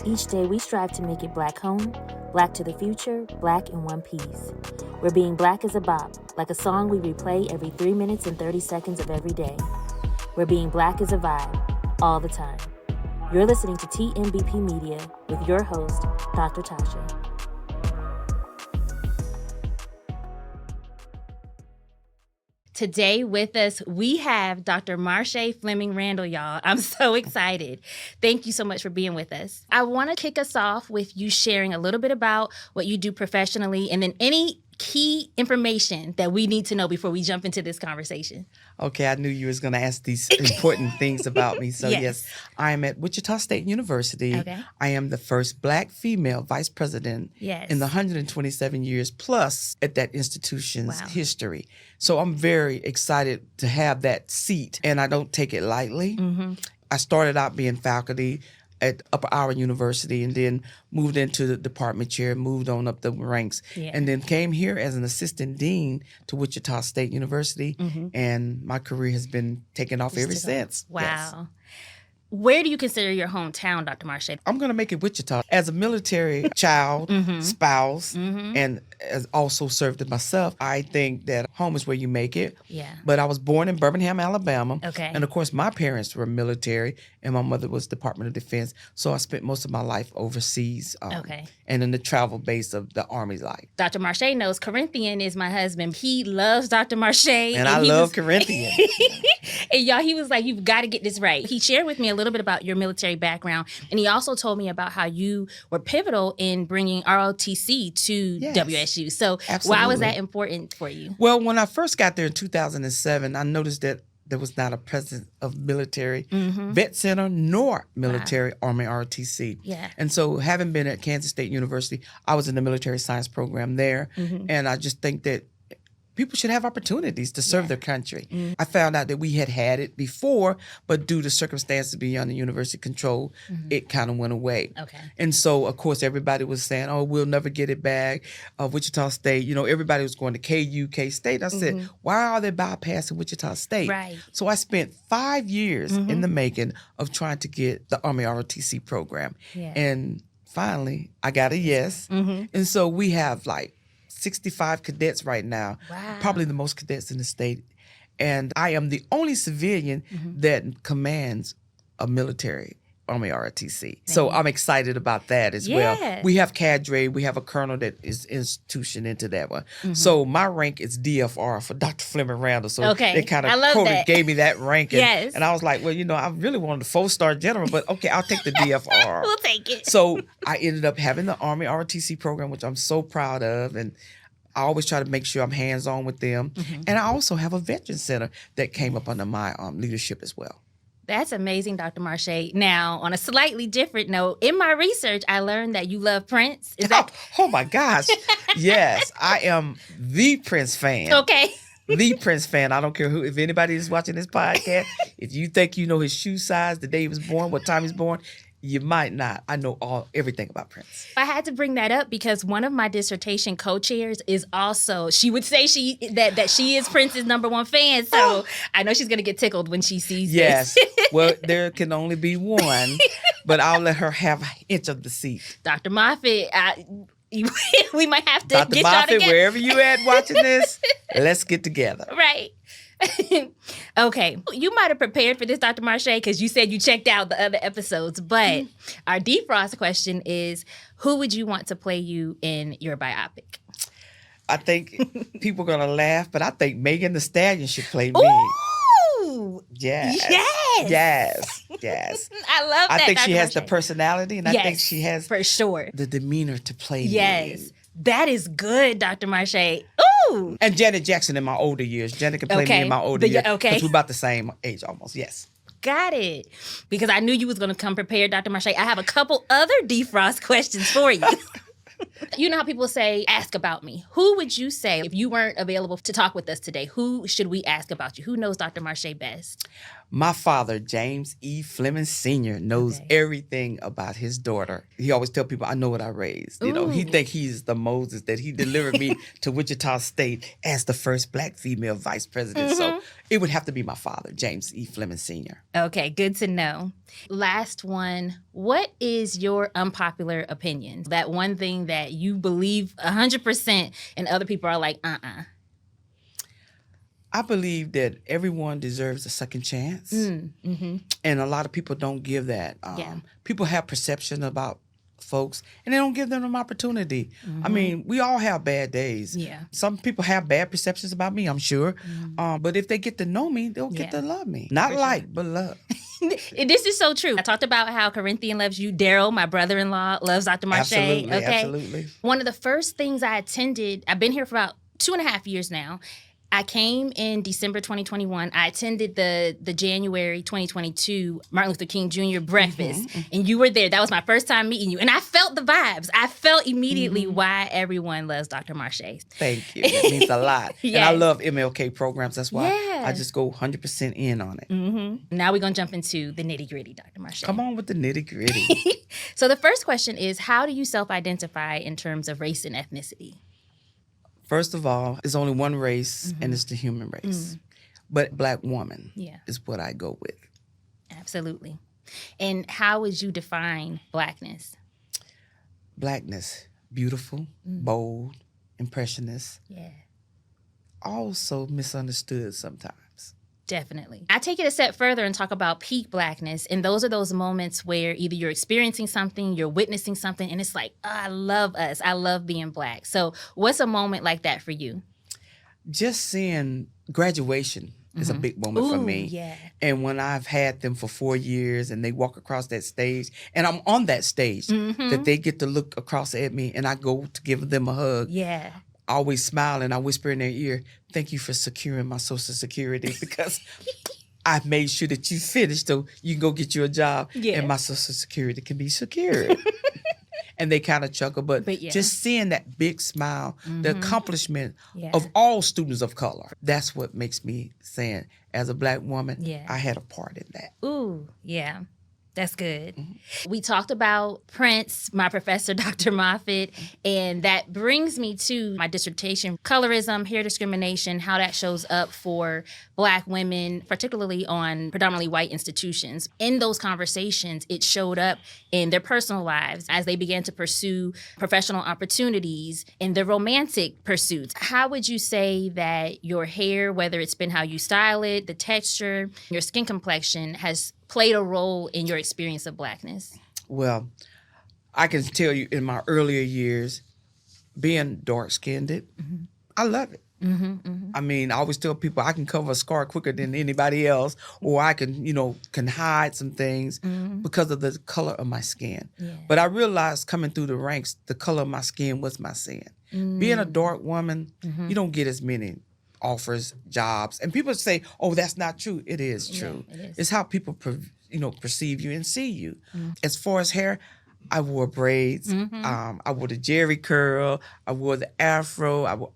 Each day we strive to make it Black home, Black to the future, Black in one piece. Where being Black is a bop, like a song we replay every 3 minutes and 30 seconds of every day. Where being Black is a vibe, all the time. You're listening to TMBP Media with your host, Dr. Tasha. Today with us, we have Dr. Marché Fleming-Randle, y'all. I'm so excited. Thank you so much for being with us. I want to kick us off with you sharing a little bit about what you do professionally and then any key information that we need to know before we jump into this conversation. Okay, I knew you was going to ask these important things about me. So yes, I am at Wichita State University. Okay. I am the first Black female vice president in the 127 years plus at that institution's history. So I'm very excited to have that seat, and I don't take it lightly. I started out being faculty at Upper Howard University and then moved into the department chair, moved on up the ranks, and then came here as an assistant dean to Wichita State University, and my career has been taking off ever since. Wow. Yes. Where do you consider your hometown, Dr. Marché? I'm going to make it Wichita. As a military child, spouse, and as also served it myself, I think that home is where you make it. Yeah. But I was born in Birmingham, Alabama. Okay. And of course, my parents were military, and my mother was Department of Defense. So I spent most of my life overseas. And in the travel base of the Army's life. Dr. Marché knows Corinthian is my husband. He loves Dr. Marché. And I love Corinthian. And y'all, he was like, you've got to get this right. He shared with me a little bit about your military background, and he also told me about how you were pivotal in bringing ROTC to WSU. So why was that important for you? Well, when I first got there in 2007, I noticed that there was not a presence of military vet center nor military Army ROTC. Yeah. And so having been at Kansas State University, I was in the military science program there. And I just think that people should have opportunities to serve their country. I found out that we had it before, but due to circumstances beyond the university control, it kind of went away. Okay. And so, of course, everybody was saying, oh, we'll never get it back. Wichita State, everybody was going to KU, K-State. I said, why are they bypassing Wichita State? Right. So I spent 5 years in the making of trying to get the Army ROTC program. Yeah. And finally, I got a yes. And so we have 65 cadets right now, probably the most cadets in the state. And I am the only civilian that commands a military Army ROTC. So I'm excited about that as well. We have cadre, we have a colonel that is institution into that one. So my rank is DFR for Dr. Fleming-Randle. So they kind of gave me that rank. And I was like, well, I really wanted a 4-star general, but okay, I'll take the DFR. We'll take it. So I ended up having the Army ROTC program, which I'm so proud of. And I always try to make sure I'm hands-on with them. And I also have a veteran center that came up under my leadership as well. That's amazing, Dr. Marché. Now, on a slightly different note, in my research, I learned that you love Prince. Is that? Oh my gosh. Yes, I am the Prince fan. Okay. The Prince fan. I don't care if anybody is watching this podcast, if you think you know his shoe size, the day he was born, what time he was born, you might not. I know everything about Prince. I had to bring that up because one of my dissertation co-chairs is also, she would say that she is Prince's #1 fan. So I know she's going to get tickled when she sees this. Well, there can only be one, but I'll let her have an inch of the seat. Dr. Moffitt, we might have to Dr. get Moffitt, y'all together. wherever you at watching this, let's get together. Right. Okay. You might have prepared for this, Dr. Marché, because you said you checked out the other episodes. But our defrost question is, who would you want to play you in your biopic? I think people are going to laugh, but I think Megan Thee Stallion should play me. Ooh! Yes. I love that, I think Dr. she has Marché. the personality, and I think she has for sure the demeanor to play me. Yes. That is good, Dr. Marché. Ooh! And Janet Jackson in my older years. Janet can play me in my older years. Okay. Because we're about the same age almost, yes. Got it. Because I knew you was going to come prepared, Dr. Marché. I have a couple other defrost questions for you. You know how people say, ask about me. Who would you say, if you weren't available to talk with us today, who should we ask about you? Who knows Dr. Marché best? My father, James E. Fleming Sr., knows everything about his daughter. He always tell people, I know what I raised. You know, he think he's the Moses, that he delivered me to Wichita State as the first Black female vice president. So it would have to be my father, James E. Fleming Sr. Okay, good to know. Last one. What is your unpopular opinion? That one thing that you believe 100% and other people are like, I believe that everyone deserves a second chance. And a lot of people don't give that. People have perception about folks, and they don't give them an opportunity. I mean, we all have bad days. Some people have bad perceptions about me, I'm sure. But if they get to know me, they'll get to love me. Not but love. This is so true. I talked about how Corinthian loves you. Daryl, my brother-in-law, loves Dr. Marché. Absolutely. One of the first things I attended, I've been here for about 2.5 years now. I came in December 2021. I attended the January 2022 Martin Luther King Jr. breakfast, and you were there. That was my first time meeting you, and I felt the vibes. I felt immediately why everyone loves Dr. Marché. Thank you. That means a lot. And I love MLK programs. That's why I just go 100% in on it. Now we're going to jump into the nitty-gritty, Dr. Marché. Come on with the nitty-gritty. So the first question is, how do you self-identify in terms of race and ethnicity? First of all, there's only one race, and it's the human race. But Black woman is what I go with. Absolutely. And how would you define Blackness? Blackness, beautiful, bold, impressionist. Yeah. Also misunderstood sometimes. Definitely. I take it a step further and talk about peak Blackness. And those are those moments where either you're experiencing something, you're witnessing something, and it's like, I love us. I love being Black. So what's a moment like that for you? Just seeing graduation is a big moment for me. Yeah. And when I've had them for 4 years and they walk across that stage, and I'm on that stage, that they get to look across at me and I go to give them a hug. Yeah. I always smile and I whisper in their ear, thank you for securing my Social Security, because I made sure that you finished so you can go get you a job and my Social Security can be secured. And they kind of chuckle, but just seeing that big smile, the accomplishment of all students of color, that's what makes me saying, as a Black woman, I had a part in that. Ooh, yeah. That's good. We talked about Prince, my professor, Dr. Moffitt, and that brings me to my dissertation, colorism, hair discrimination, how that shows up for Black women, particularly on predominantly white institutions. In those conversations, it showed up in their personal lives as they began to pursue professional opportunities in their romantic pursuits. How would you say that your hair, whether it's been how you style it, the texture, your skin complexion, has played a role in your experience of Blackness? Well, I can tell you in my earlier years, being dark-skinned, I love it. I mean, I always tell people I can cover a scar quicker than anybody else, or I can, can hide some things because of the color of my skin. But I realized coming through the ranks, the color of my skin was my sin. Being a dark woman, you don't get as many offers, jobs. And people say, oh, that's not true. It is true. Yeah, it is. It's how people perceive you and see you. As far as hair, I wore braids. I wore the Jerry curl. I wore the afro.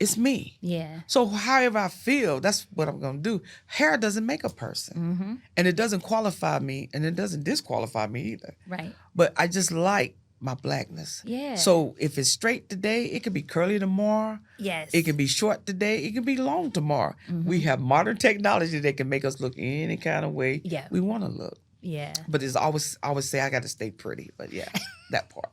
It's me. Yeah. So however I feel, that's what I'm going to do. Hair doesn't make a person. And it doesn't qualify me, and it doesn't disqualify me either. Right. But I just like my Blackness. Yeah. So if it's straight today, it could be curly tomorrow. Yes. It can be short today. It can be long tomorrow. We have modern technology that can make us look any kind of way we want to look. Yeah. But it's always say I got to stay pretty. But yeah, that part.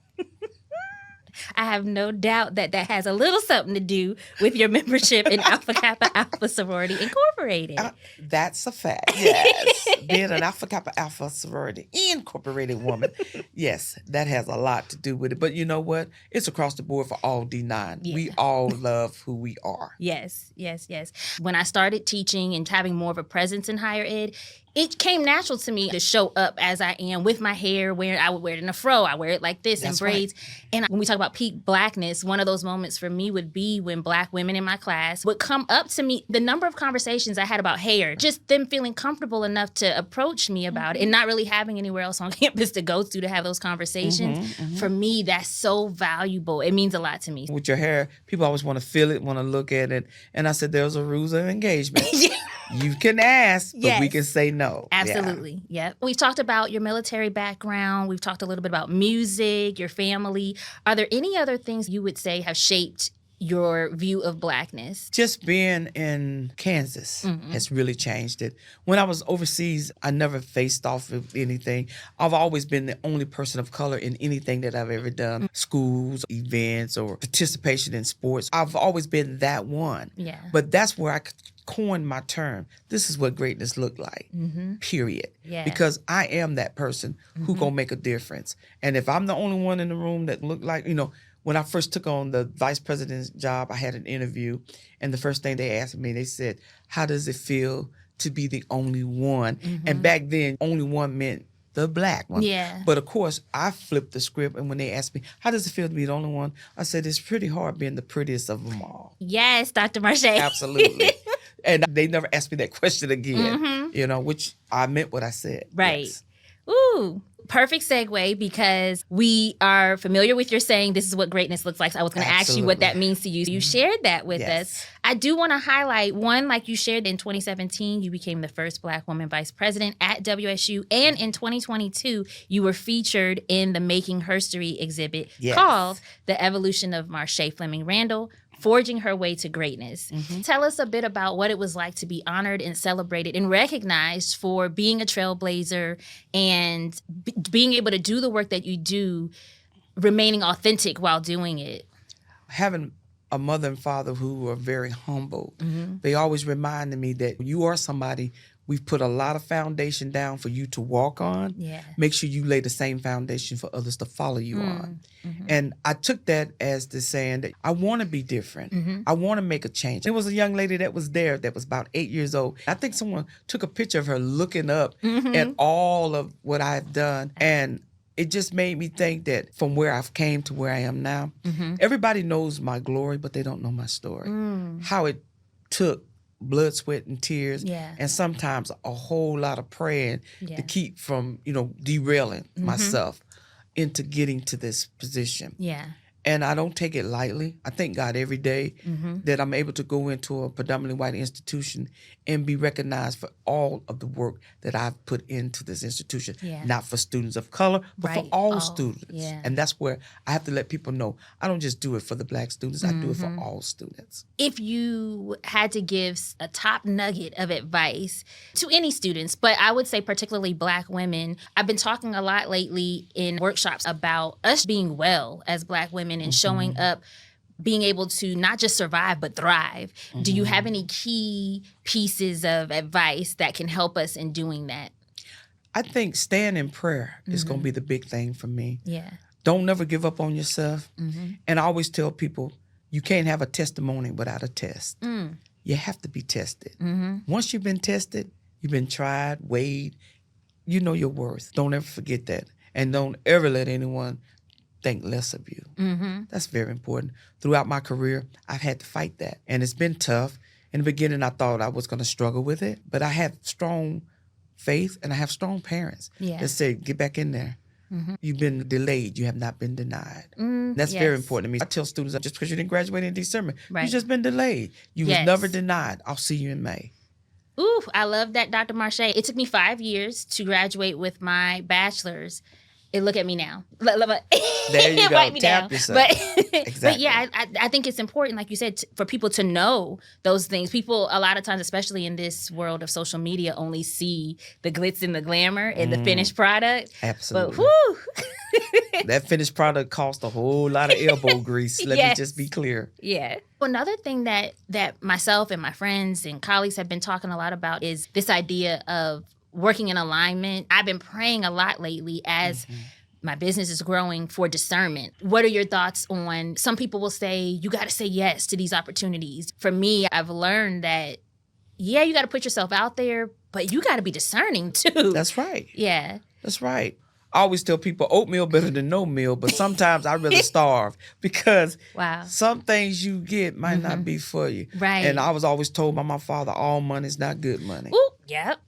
I have no doubt that has a little something to do with your membership in Alpha Kappa Alpha Sorority Incorporated. That's a fact, yes. Being an Alpha Kappa Alpha Sorority Incorporated woman, yes, that has a lot to do with it. But you know what? It's across the board for all D9. Yeah. We all love who we are. Yes. When I started teaching and having more of a presence in higher ed, it came natural to me to show up as I am with my hair, I would wear it in a fro, I wear it like this in braids. Right. And when we talk about peak Blackness, one of those moments for me would be when Black women in my class would come up to me. The number of conversations I had about hair, just them feeling comfortable enough to approach me about it and not really having anywhere else on campus to go to have those conversations. For me, that's so valuable. It means a lot to me. With your hair, people always want to feel it, want to look at it. And I said, there's a rules of engagement. You can ask, but we can say no. Absolutely. Yeah. We've talked about your military background. We've talked a little bit about music, your family. Are there any other things you would say have shaped your view of Blackness? Just being in Kansas has really changed it. When I was overseas, I never faced off with anything. I've always been the only person of color in anything that I've ever done. Schools, events, or participation in sports. I've always been that one. Yeah. But that's where I coined my term. This is what greatness looked like, period. Yeah. Because I am that person who gonna make a difference. And if I'm the only one in the room that looked like, when I first took on the vice president's job, I had an interview, and the first thing they asked me, they said, how does it feel to be the only one? And back then, only one meant the Black one. Yeah. But of course, I flipped the script, and when they asked me, how does it feel to be the only one? I said, it's pretty hard being the prettiest of them all. Yes, Dr. Marché. Absolutely. And they never asked me that question again, which I meant what I said. Right. Yes. Ooh, perfect segue, because we are familiar with your saying, this is what greatness looks like. So I was going to ask you what that means to you. You shared that with us. I do want to highlight one, like you shared in 2017, you became the first Black woman vice president at WSU. And in 2022, you were featured in the Making Herstory exhibit called The Evolution of Marché Fleming-Randle, Forging Her Way to Greatness. Tell us a bit about what it was like to be honored and celebrated and recognized for being a trailblazer and being able to do the work that you do, remaining authentic while doing it. Having a mother and father who were very humble, they always reminded me that you are somebody. We've put a lot of foundation down for you to walk on. Yeah. Make sure you lay the same foundation for others to follow you on. And I took that as the saying that I want to be different. I want to make a change. There was a young lady that was there that was about 8 years old. I think someone took a picture of her looking up at all of what I've done. And it just made me think that from where I've came to where I am now, everybody knows my glory, but they don't know my story. How it took blood, sweat, and tears, and sometimes a whole lot of praying to keep from, derailing myself into getting to this position. Yeah. And I don't take it lightly. I thank God every day that I'm able to go into a predominantly white institution and be recognized for all of the work that I've put into this institution. Yeah. Not for students of color, but for all students. Yeah. And that's where I have to let people know I don't just do it for the Black students, I do it for all students. If you had to give a top nugget of advice to any students, but I would say particularly Black women, I've been talking a lot lately in workshops about us being well as Black women and showing up, being able to not just survive, but thrive. Do you have any key pieces of advice that can help us in doing that? I think staying in prayer is going to be the big thing for me. Yeah. Don't never give up on yourself. And I always tell people, you can't have a testimony without a test. You have to be tested. Once you've been tested, you've been tried, weighed, you know your worth. Don't ever forget that. And don't ever let anyone think less of you. That's very important. Throughout my career, I've had to fight that. And it's been tough. In the beginning, I thought I was going to struggle with it. But I have strong faith and I have strong parents that said, get back in there. You've been delayed. You have not been denied. That's very important to me. I tell students, just because you didn't graduate in December, you've just been delayed. You was never denied. I'll see you in May. Ooh, I love that, Dr. Marché. It took me 5 years to graduate with my bachelor's. And look at me now. There you go. Tap yourself. Exactly. But yeah, I think it's important, like you said, for people to know those things. People, a lot of times, especially in this world of social media, only see the glitz and the glamour and the finished product. Absolutely. But whew. That finished product cost a whole lot of elbow grease. Let me just be clear. Yeah. Another thing that myself and my friends and colleagues have been talking a lot about is this idea of working in alignment. I've been praying a lot lately as my business is growing for discernment. What are your thoughts on, some people will say, you got to say yes to these opportunities. For me, I've learned that, you got to put yourself out there, but you got to be discerning too. That's right. Yeah. That's right. I always tell people oatmeal better than no meal, but sometimes I rather starve because some things you get might not be for you. Right. And I was always told by my father, all money is not good money. Ooh, yep.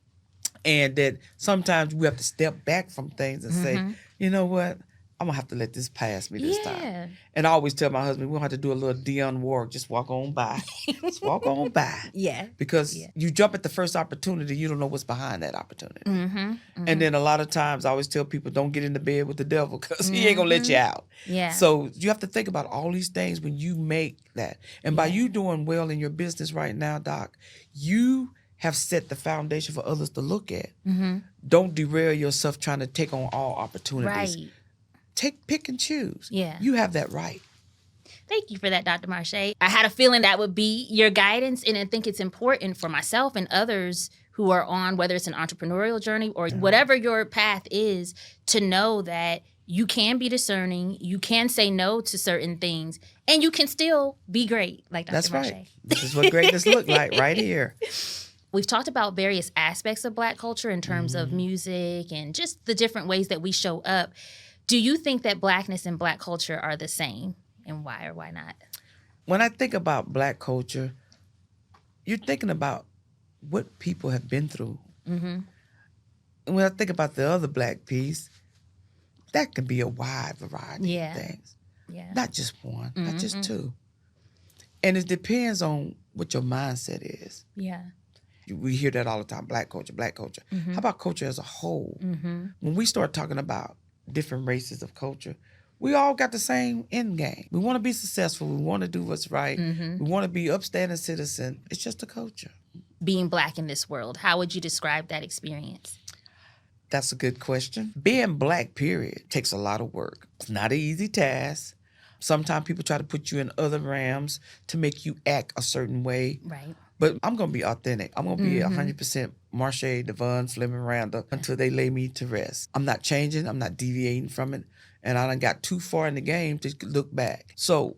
And that sometimes we have to step back from things and say, you know what? I'm going to have to let this pass me this time. And I always tell my husband, we don't have to do a little Dion work. Just walk on by. Just walk on by. Yeah. Because you jump at the first opportunity, you don't know what's behind that opportunity. And then a lot of times I always tell people, don't get into bed with the devil because he ain't going to let you out. Yeah. So you have to think about all these things when you make that. And by you doing well in your business right now, Doc, you have set the foundation for others to look at. Don't derail yourself trying to take on all opportunities. Right. Pick and choose. Yeah. You have that right. Thank you for that, Dr. Marché. I had a feeling that would be your guidance, and I think it's important for myself and others who are on, whether it's an entrepreneurial journey or whatever your path is, to know that you can be discerning, you can say no to certain things, and you can still be great, like Dr. That's Marché. right. This is what greatness look like right here. We've talked about various aspects of Black culture in terms of music and just the different ways that we show up. Do you think that Blackness and Black culture are the same, and why or why not? When I think about Black culture, you're thinking about what people have been through. And when I think about the other Black piece, that can be a wide variety of things. Yeah. Not just one, not just two. And it depends on what your mindset is. Yeah. We hear that all the time, Black culture, Black culture. How about culture as a whole? When we start talking about different races of culture, we all got the same end game. We want to be successful. We want to do what's right. We want to be upstanding citizen. It's just a culture. Being Black in this world, how would you describe that experience? That's a good question. Being Black, period, takes a lot of work. It's not an easy task. Sometimes people try to put you in other realms to make you act a certain way. Right. But I'm going to be authentic. I'm going to be 100% Marché Fleming-Randle until they lay me to rest. I'm not changing. I'm not deviating from it. And I done got too far in the game to look back. So,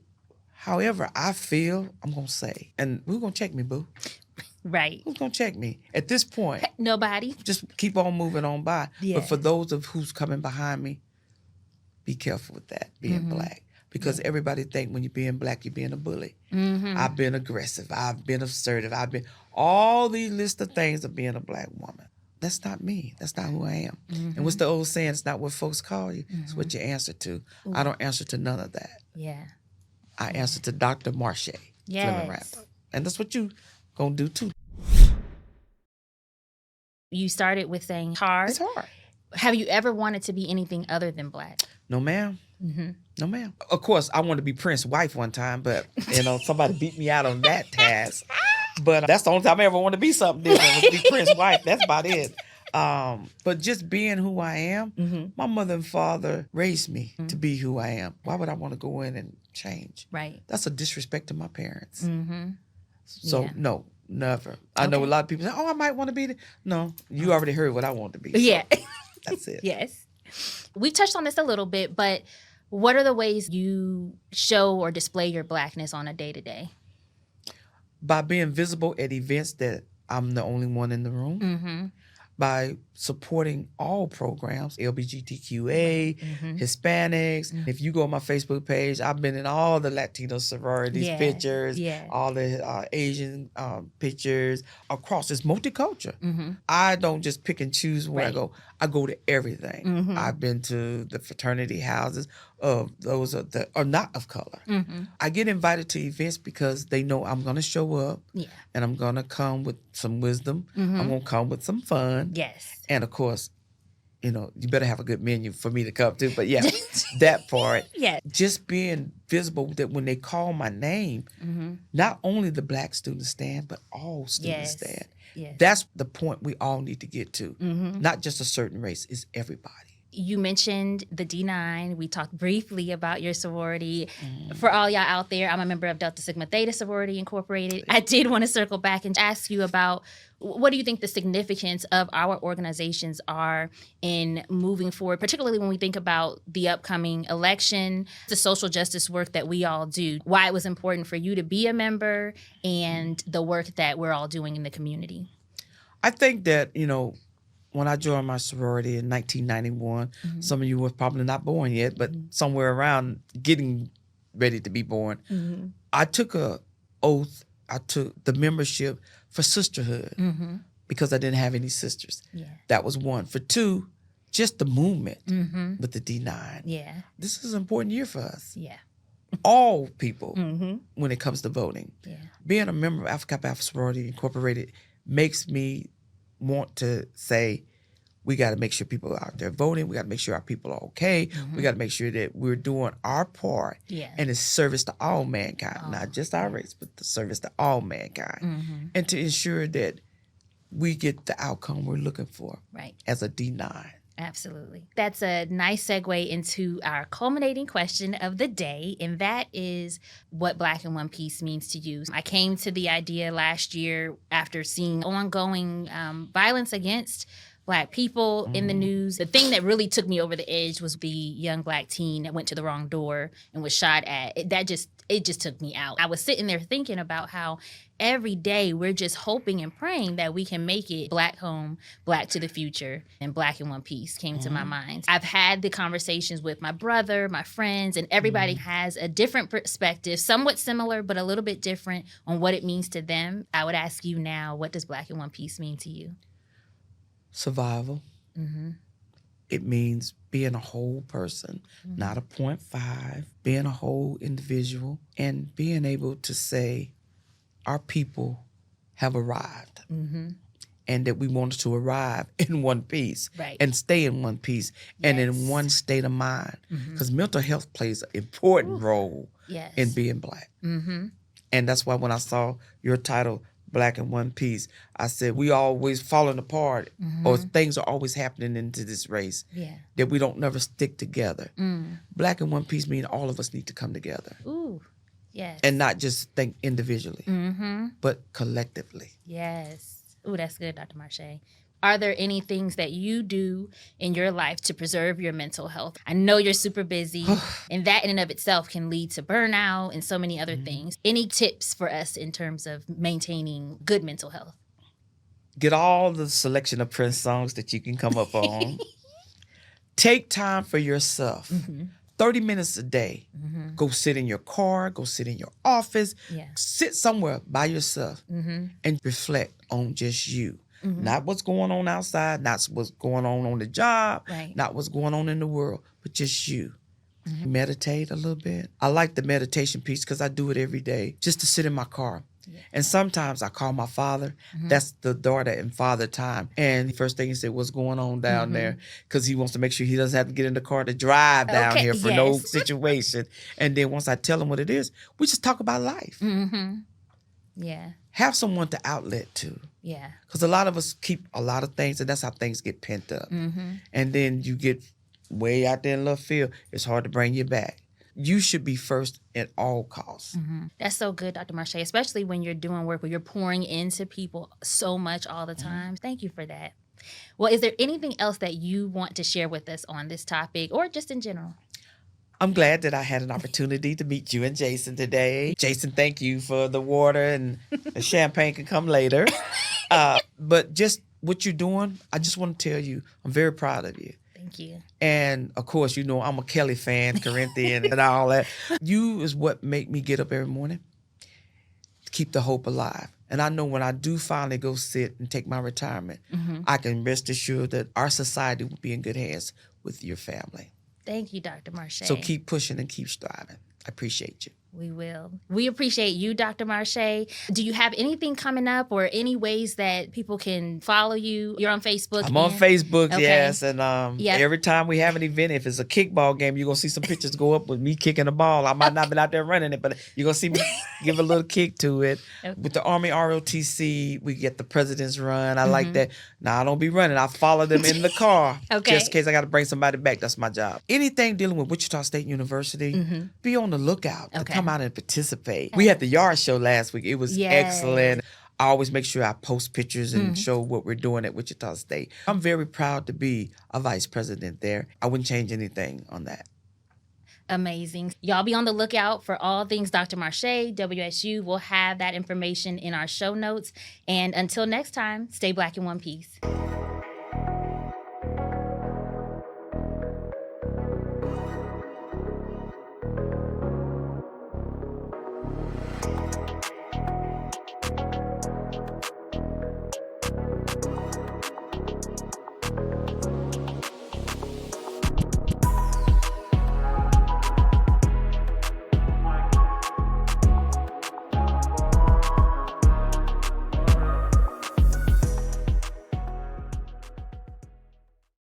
however I feel, I'm going to say. And who's going to check me, boo? Right. Who's going to check me? At this point, nobody. Just keep on moving on by. Yeah. But for those of who's coming behind me, be careful with that, being Black. Because everybody think when you're being Black, you're being a bully. I've been aggressive. I've been assertive. I've been all these list of things of being a Black woman. That's not me. That's not who I am. And what's the old saying? It's not what folks call you. It's what you answer to. I don't answer to none of that. Yeah. I answer to Dr. Marché Fleming-Randle. And that's what you gonna do too. You started with saying hard. It's hard. Have you ever wanted to be anything other than Black? No, ma'am. No, ma'am. Of course, I wanted to be Prince's wife one time, but, somebody beat me out on that task. But that's the only time I ever wanted to be something different, was be Prince's wife. That's about it. But just being who I am, my mother and father raised me to be who I am. Why would I want to go in and change? Right. That's a disrespect to my parents. So, no, never. I know a lot of people say, I might want to be there. No, you already heard what I want to be. So Yeah. That's it. Yes. We touched on this a little bit, but what are the ways you show or display your Blackness on a day-to-day? By being visible at events that I'm the only one in the room. By supporting all programs, LGBTQA, Hispanics. If you go on my Facebook page, I've been in all the Latino sororities pictures, all the Asian pictures across. It's multicultural. I don't just pick and choose where I go. I go to everything. I've been to the fraternity houses of those that are not of color. I get invited to events because they know I'm going to show up and I'm going to come with some wisdom. I'm going to come with some fun. Yes. And of course, you better have a good menu for me to come to. But yeah, that part. Just being visible that when they call my name, not only the Black students stand, but all students stand. Yes. That's the point we all need to get to. Not just a certain race, it's everybody. You mentioned the D9. We talked briefly about your sorority. For all y'all out there, I'm a member of Delta Sigma Theta Sorority Incorporated. I did want to circle back and ask you about what do you think the significance of our organizations are in moving forward, particularly when we think about the upcoming election, the social justice work that we all do, why it was important for you to be a member, and the work that we're all doing in the community? I think that, when I joined my sorority in 1991, some of you were probably not born yet, but somewhere around getting ready to be born, I took a oath. I took the membership for sisterhood because I didn't have any sisters. Yeah. That was one. For two, just the movement with the D9. Yeah. This is an important year for us. Yeah. All people when it comes to voting. Yeah. Being a member of Alpha Kappa Alpha Sorority Incorporated makes me want to say, we got to make sure people are out there voting. We got to make sure our people are okay. We got to make sure that we're doing our part. Yeah. And it's service to all mankind, not just our race, but the service to all mankind. And to ensure that we get the outcome we're looking for as a D9. Absolutely. That's a nice segue into our culminating question of the day, and that is what Black in One Piece means to you. I came to the idea last year after seeing ongoing violence against Black people in the news. The thing that really took me over the edge was the young Black teen that went to the wrong door and was shot at. It just took me out. I was sitting there thinking about how every day we're just hoping and praying that we can make it Black home, Black to the future, and Black in One Piece came to my mind. I've had the conversations with my brother, my friends, and everybody has a different perspective, somewhat similar, but a little bit different on what it means to them. I would ask you now, what does Black in One Piece mean to you? Survival. It means being a whole person, not a 0.5, being a whole individual, and being able to say our people have arrived and that we wanted to arrive in one piece and stay in one piece and in one state of mind. Because mental health plays an important role in being Black. And that's why when I saw your title, Black in One Piece, I said we always falling apart or things are always happening into this race that we don't never stick together. Black in One Piece means all of us need to come together. Ooh, yes. And not just think individually, but collectively. Yes. Ooh, that's good, Dr. Marché. Are there any things that you do in your life to preserve your mental health? I know you're super busy, and that in and of itself can lead to burnout and so many other things. Any tips for us in terms of maintaining good mental health? Get all the selection of Prince songs that you can come up on. Take time for yourself. 30 minutes a day. Go sit in your car, go sit in your office, sit somewhere by yourself and reflect on just you. Not what's going on outside, not what's going on the job, not what's going on in the world, but just you. Meditate a little bit. I like the meditation piece because I do it every day just to sit in my car. And sometimes I call my father. That's the daughter and father time. And the first thing he said, what's going on down there? Because he wants to make sure he doesn't have to get in the car to drive down here for no situation. And then once I tell him what it is, we just talk about life. Yeah. Have someone to outlet to. Yeah. Because a lot of us keep a lot of things, and that's how things get pent up. And then you get way out there in left field, it's hard to bring you back. You should be first at all costs. That's so good, Dr. Marché, especially when you're doing work where you're pouring into people so much all the time. Thank you for that. Well, is there anything else that you want to share with us on this topic or just in general? I'm glad that I had an opportunity to meet you and Jason today. Jason, thank you for the water, and the champagne can come later. But just what you're doing, I just want to tell you, I'm very proud of you. Thank you. And of course, I'm a Kelly fan, Corinthian, and all that. You is what make me get up every morning, keep the hope alive. And I know when I do finally go sit and take my retirement, I can rest assured that our society will be in good hands with your family. Thank you, Dr. Marché. So keep pushing and keep striving. I appreciate you. We will. We appreciate you, Dr. Marché. Do you have anything coming up or any ways that people can follow you? You're on Facebook? I'm on Facebook, yes. And every time we have an event, if it's a kickball game, you're going to see some pictures go up with me kicking the ball. I might not be out there running it, but you're going to see me give a little kick to it. Okay. With the Army ROTC, we get the President's Run. I like that. Now, I don't be running. I follow them in the car just in case I got to bring somebody back. That's my job. Anything dealing with Wichita State University, be on the lookout to come out and participate. We had the yard show last week. It was excellent. I always make sure I post pictures and show what we're doing at Wichita State. I'm very proud to be a vice president there. I wouldn't change anything on that. Amazing. Y'all be on the lookout for all things Dr. Marché, WSU. We'll have that information in our show notes. And until next time, stay Black in one piece.